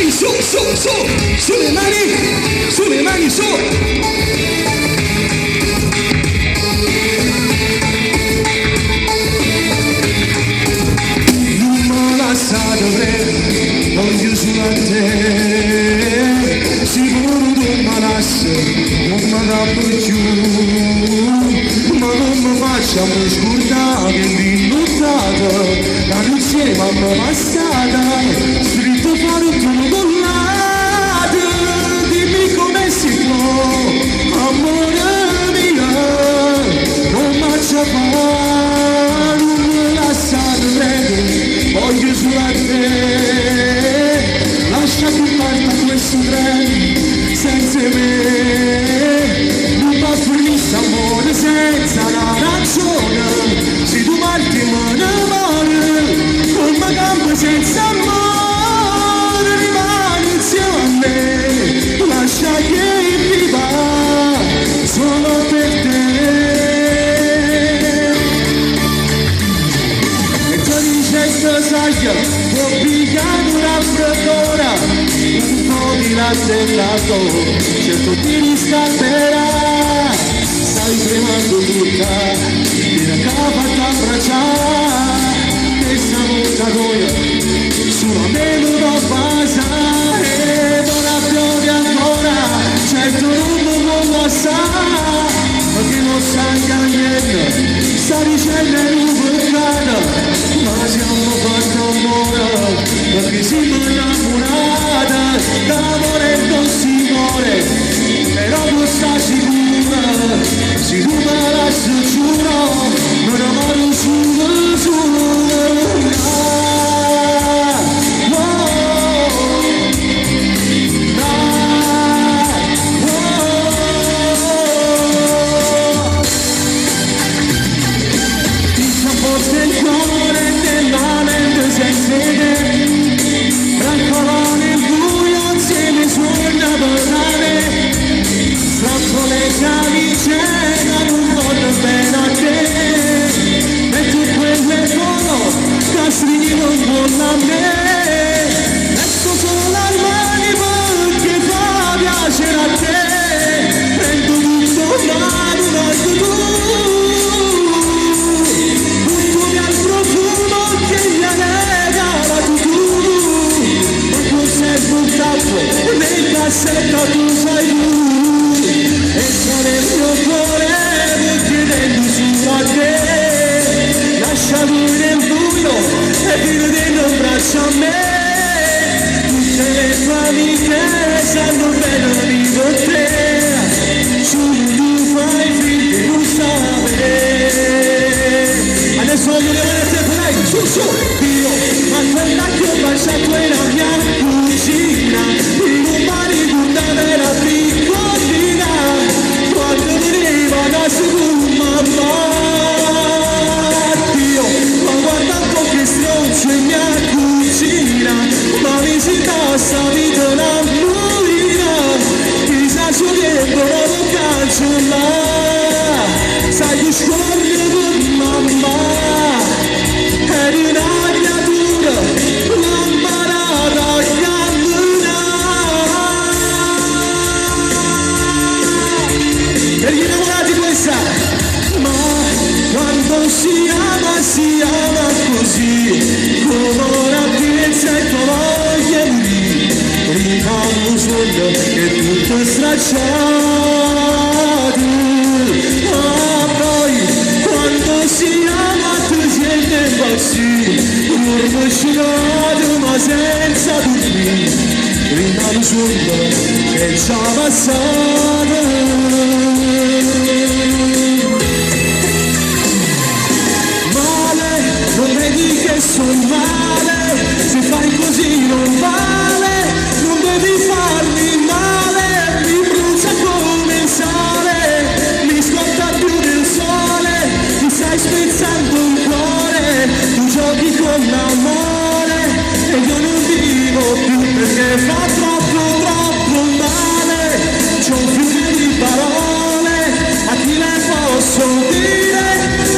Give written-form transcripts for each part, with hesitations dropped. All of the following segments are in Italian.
Dai, su, sulle mani, su. Non mi lasciate prendere, voglio solo a te. Sicuro non mi lasci, non mi cappo più. Ma non mi facciamo scordare che l'innottata, la insieme a me passata, scritto fare un tono bollato. Dimmi come si può, amore mio, non faccia fare, non mi lasciate prendere, voglio solo a te. Lascia che parta questo treno senza me, non va finito amore senza la ragione. Se tu parti me ne muore, come campo senza amore, rimani insieme a me. Lascia che viva solo per te. E tu dici che sai, può pigliare una freddura, un po' di latte certo ti riscalderà. Stai tremando tutta, ti capa t'abbracciare, che sta noia, solamente da passare, non la piove ancora, certo non lo passare, ma che non sa niente, sta dicendo è un vulcano, ma siamo fatti amore, perché siamo innamorati, d'amore non si muore, però non sta sicura, si tu me la giuro, me ne muore solo. Senta tu sai tu, entra nel mio cuore chiedendo su a te, lascia lui nel buio e chiudendo un braccio a me, tutte le tue amiche sanno bene di con te, solo tu fai finta non sapere. Adesso voglio levare a te, dai, su, io, ma quella che ho baciato è la mia cucina, in un mare era piccolina, quando veniva da su mamma, Dio, ma guarda un po' che stronzo in mia cucina, ma mi si passa vita una buina, chissà su dietro lo cancella, sai che scorre con mamma, eri una creatura, l'ambarata per gli innamorati questa, ma quando si ama così, come una piezza e con voglia di rimane un sogno che tutto è stracciato, ma poi quando si ama ti siente impazzire, urlo scinato ma senza dormire, rimane un sogno che ci ha passato. Non vedi che son male, se fai così non vale, non devi farmi male, mi brucia come il sale, mi scotta più del sole, mi stai spezzando il cuore, tu giochi con l'amore e io non vivo più perché fa troppo male, c'ho un fiume di parole, a chi le posso dire,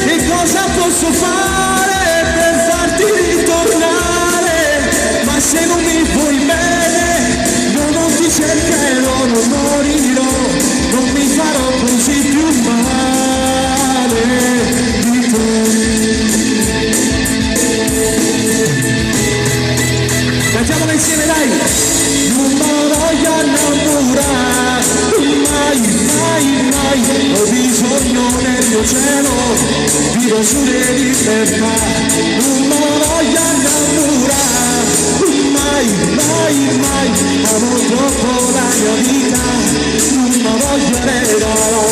che cosa posso fare per farti ritornare, ma se non mi vuoi bene mai ho bisogno nel mio cielo, vivo sulle libertà, non mi voglio innamorare, mai amo troppo la mia vita, non mi voglio regalare,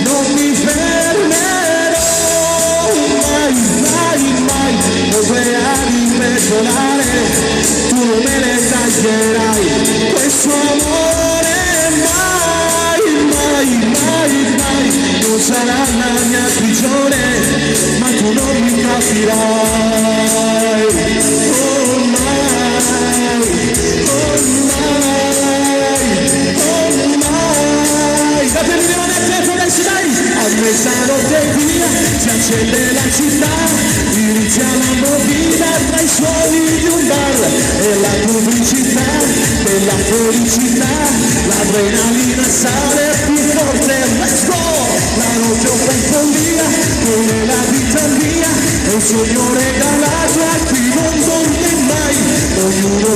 non mi fermerò, mai, ho 2 anni per volare, tu non me ne taglierai, questo amore mai, non sarà la mia prigione, ma tu non mi capirai, oh mai, datemi le manette adesso dai, a mezzanotte via, si accende la città, inizia la movida tra i suoni di un bar, e la pubblicità della felicità, l'adrenalina sale più forte, let's go! La notte offre follia, come la vita mia, è un sogno regalato a chi non dorme mai, ognuno